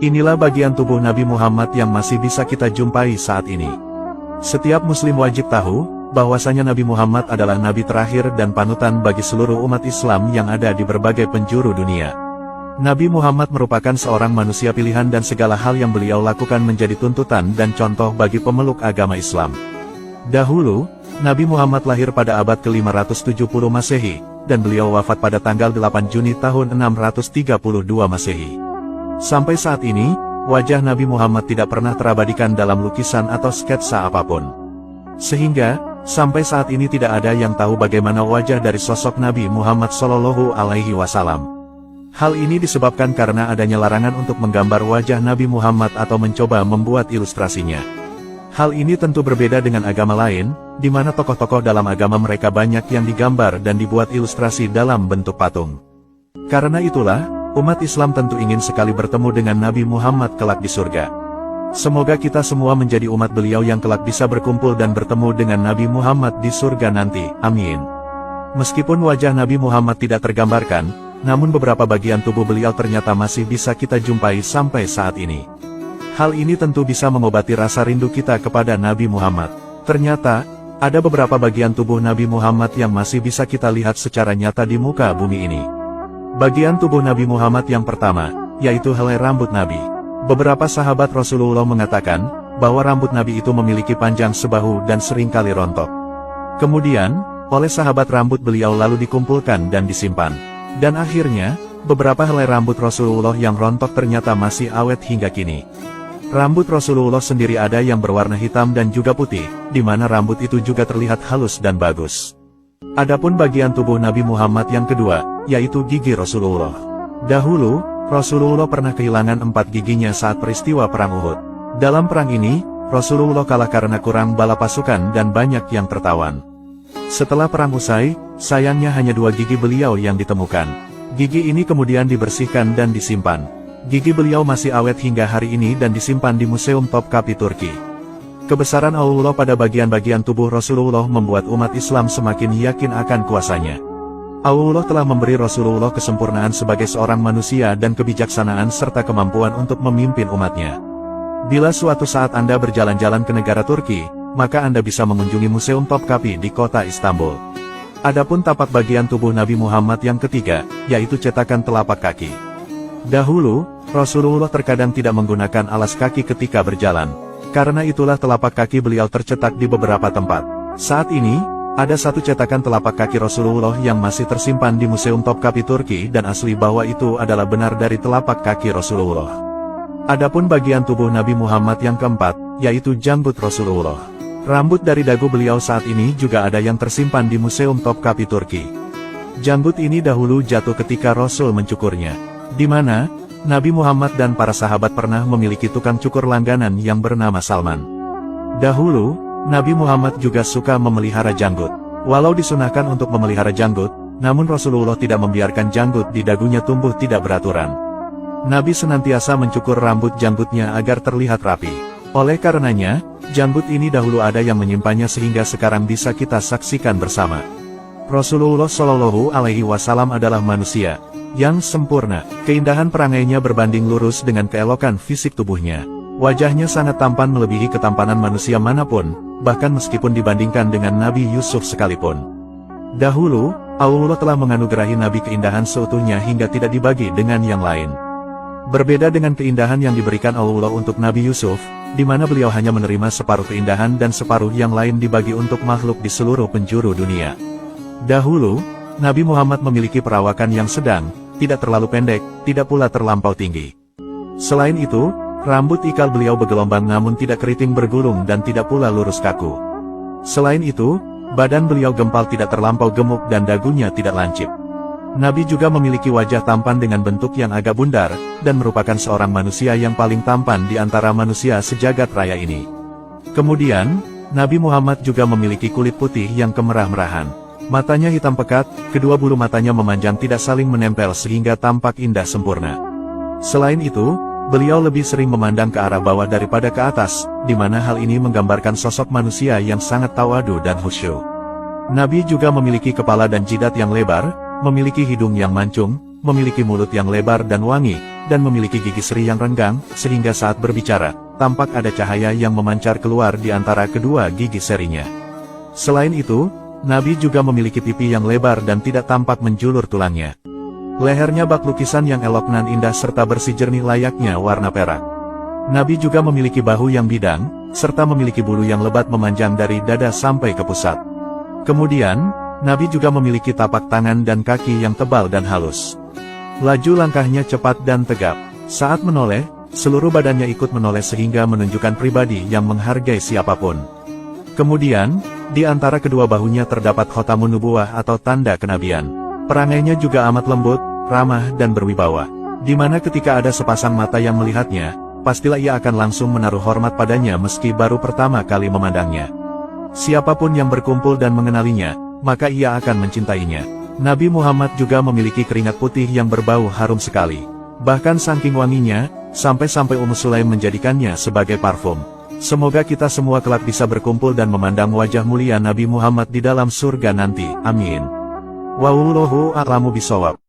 Inilah bagian tubuh Nabi Muhammad yang masih bisa kita jumpai saat ini. Setiap muslim wajib tahu, bahwasanya Nabi Muhammad adalah Nabi terakhir dan panutan bagi seluruh umat Islam yang ada di berbagai penjuru dunia. Nabi Muhammad merupakan seorang manusia pilihan dan segala hal yang beliau lakukan menjadi tuntutan dan contoh bagi pemeluk agama Islam. Dahulu, Nabi Muhammad lahir pada abad ke-570 Masehi, dan beliau wafat pada tanggal 8 Juni tahun 632 Masehi. Sampai saat ini, wajah Nabi Muhammad tidak pernah terabadikan dalam lukisan atau sketsa apapun. Sehingga, sampai saat ini tidak ada yang tahu bagaimana wajah dari sosok Nabi Muhammad Shallallahu Alaihi Wasallam. Hal ini disebabkan karena adanya larangan untuk menggambar wajah Nabi Muhammad atau mencoba membuat ilustrasinya. Hal ini tentu berbeda dengan agama lain, di mana tokoh-tokoh dalam agama mereka banyak yang digambar dan dibuat ilustrasi dalam bentuk patung. Karena itulah, umat Islam tentu ingin sekali bertemu dengan Nabi Muhammad kelak di surga. Semoga kita semua menjadi umat beliau yang kelak bisa berkumpul dan bertemu dengan Nabi Muhammad di surga nanti, amin. Meskipun wajah Nabi Muhammad tidak tergambarkan, namun beberapa bagian tubuh beliau ternyata masih bisa kita jumpai sampai saat ini. Hal ini tentu bisa mengobati rasa rindu kita kepada Nabi Muhammad. Ternyata, ada beberapa bagian tubuh Nabi Muhammad yang masih bisa kita lihat secara nyata di muka bumi ini. Bagian tubuh Nabi Muhammad yang pertama, yaitu helai rambut Nabi. Beberapa sahabat Rasulullah mengatakan, bahwa rambut Nabi itu memiliki panjang sebahu dan seringkali rontok. Kemudian, oleh sahabat rambut beliau lalu dikumpulkan dan disimpan. Dan akhirnya, beberapa helai rambut Rasulullah yang rontok ternyata masih awet hingga kini. Rambut Rasulullah sendiri ada yang berwarna hitam dan juga putih, di mana rambut itu juga terlihat halus dan bagus. Adapun bagian tubuh Nabi Muhammad yang kedua, yaitu gigi Rasulullah. Dahulu, Rasulullah pernah kehilangan 4 giginya saat peristiwa Perang Uhud. Dalam perang ini, Rasulullah kalah karena kurang bala pasukan dan banyak yang tertawan. Setelah perang usai, sayangnya hanya 2 gigi beliau yang ditemukan. Gigi ini kemudian dibersihkan dan disimpan. Gigi beliau masih awet hingga hari ini dan disimpan di Museum Topkapi Turki. Kebesaran Allah pada bagian-bagian tubuh Rasulullah membuat umat Islam semakin yakin akan kuasanya. Allah telah memberi Rasulullah kesempurnaan sebagai seorang manusia dan kebijaksanaan serta kemampuan untuk memimpin umatnya. Bila suatu saat Anda berjalan-jalan ke negara Turki, maka Anda bisa mengunjungi Museum Topkapi di kota Istanbul. Adapun tapak bagian tubuh Nabi Muhammad yang ketiga, yaitu cetakan telapak kaki. Dahulu, Rasulullah terkadang tidak menggunakan alas kaki ketika berjalan. Karena itulah telapak kaki beliau tercetak di beberapa tempat. Saat ini, ada satu cetakan telapak kaki Rasulullah yang masih tersimpan di Museum Topkapi Turki dan asli bahwa itu adalah benar dari telapak kaki Rasulullah. Adapun bagian tubuh Nabi Muhammad yang keempat, yaitu janggut Rasulullah. Rambut dari dagu beliau saat ini juga ada yang tersimpan di Museum Topkapi Turki. Janggut ini dahulu jatuh ketika Rasul mencukurnya, di mana Nabi Muhammad dan para sahabat pernah memiliki tukang cukur langganan yang bernama Salman. Dahulu, Nabi Muhammad juga suka memelihara janggut. Walau disunahkan untuk memelihara janggut, namun Rasulullah tidak membiarkan janggut di dagunya tumbuh tidak beraturan. Nabi senantiasa mencukur rambut janggutnya agar terlihat rapi. Oleh karenanya, janggut ini dahulu ada yang menyimpannya sehingga sekarang bisa kita saksikan bersama. Rasulullah Shallallahu Alaihi Wasallam adalah manusia yang sempurna. Keindahan perangainya berbanding lurus dengan keelokan fisik tubuhnya. Wajahnya sangat tampan melebihi ketampanan manusia manapun, bahkan meskipun dibandingkan dengan Nabi Yusuf sekalipun. Dahulu, Allah telah menganugerahi Nabi keindahan seutuhnya hingga tidak dibagi dengan yang lain. Berbeda dengan keindahan yang diberikan Allah untuk Nabi Yusuf, di mana beliau hanya menerima separuh keindahan dan separuh yang lain dibagi untuk makhluk di seluruh penjuru dunia. Dahulu, Nabi Muhammad memiliki perawakan yang sedang, tidak terlalu pendek, tidak pula terlampau tinggi. Selain itu, rambut ikal beliau bergelombang namun tidak keriting bergulung dan tidak pula lurus kaku. Selain itu, badan beliau gempal tidak terlampau gemuk dan dagunya tidak lancip. Nabi juga memiliki wajah tampan dengan bentuk yang agak bundar, dan merupakan seorang manusia yang paling tampan di antara manusia sejagat raya ini. Kemudian, Nabi Muhammad juga memiliki kulit putih yang kemerah-merahan. Matanya hitam pekat, kedua bulu matanya memanjang tidak saling menempel sehingga tampak indah sempurna. Selain itu, beliau lebih sering memandang ke arah bawah daripada ke atas, di mana hal ini menggambarkan sosok manusia yang sangat tawadu dan khusyuk. Nabi juga memiliki kepala dan jidat yang lebar, memiliki hidung yang mancung, memiliki mulut yang lebar dan wangi, dan memiliki gigi seri yang renggang, sehingga saat berbicara, tampak ada cahaya yang memancar keluar di antara kedua gigi serinya. Selain itu, Nabi juga memiliki pipi yang lebar dan tidak tampak menjulur tulangnya. Lehernya bak lukisan yang elok nan indah serta bersih jernih layaknya warna perak. Nabi juga memiliki bahu yang bidang, serta memiliki bulu yang lebat memanjang dari dada sampai ke pusat. Kemudian, Nabi juga memiliki tapak tangan dan kaki yang tebal dan halus. Laju langkahnya cepat dan tegap. Saat menoleh, seluruh badannya ikut menoleh sehingga menunjukkan pribadi yang menghargai siapapun. Kemudian, di antara kedua bahunya terdapat khotamun nubuwah atau tanda kenabian. Perangainya juga amat lembut, ramah dan berwibawa. Di mana ketika ada sepasang mata yang melihatnya, pastilah ia akan langsung menaruh hormat padanya meski baru pertama kali memandangnya. Siapapun yang berkumpul dan mengenalinya, maka ia akan mencintainya. Nabi Muhammad juga memiliki keringat putih yang berbau harum sekali. Bahkan saking wanginya, sampai-sampai Ummu Sulaim menjadikannya sebagai parfum. Semoga kita semua kelak bisa berkumpul dan memandang wajah mulia Nabi Muhammad di dalam surga nanti. Amin. Wallahu a'lamu bishawab.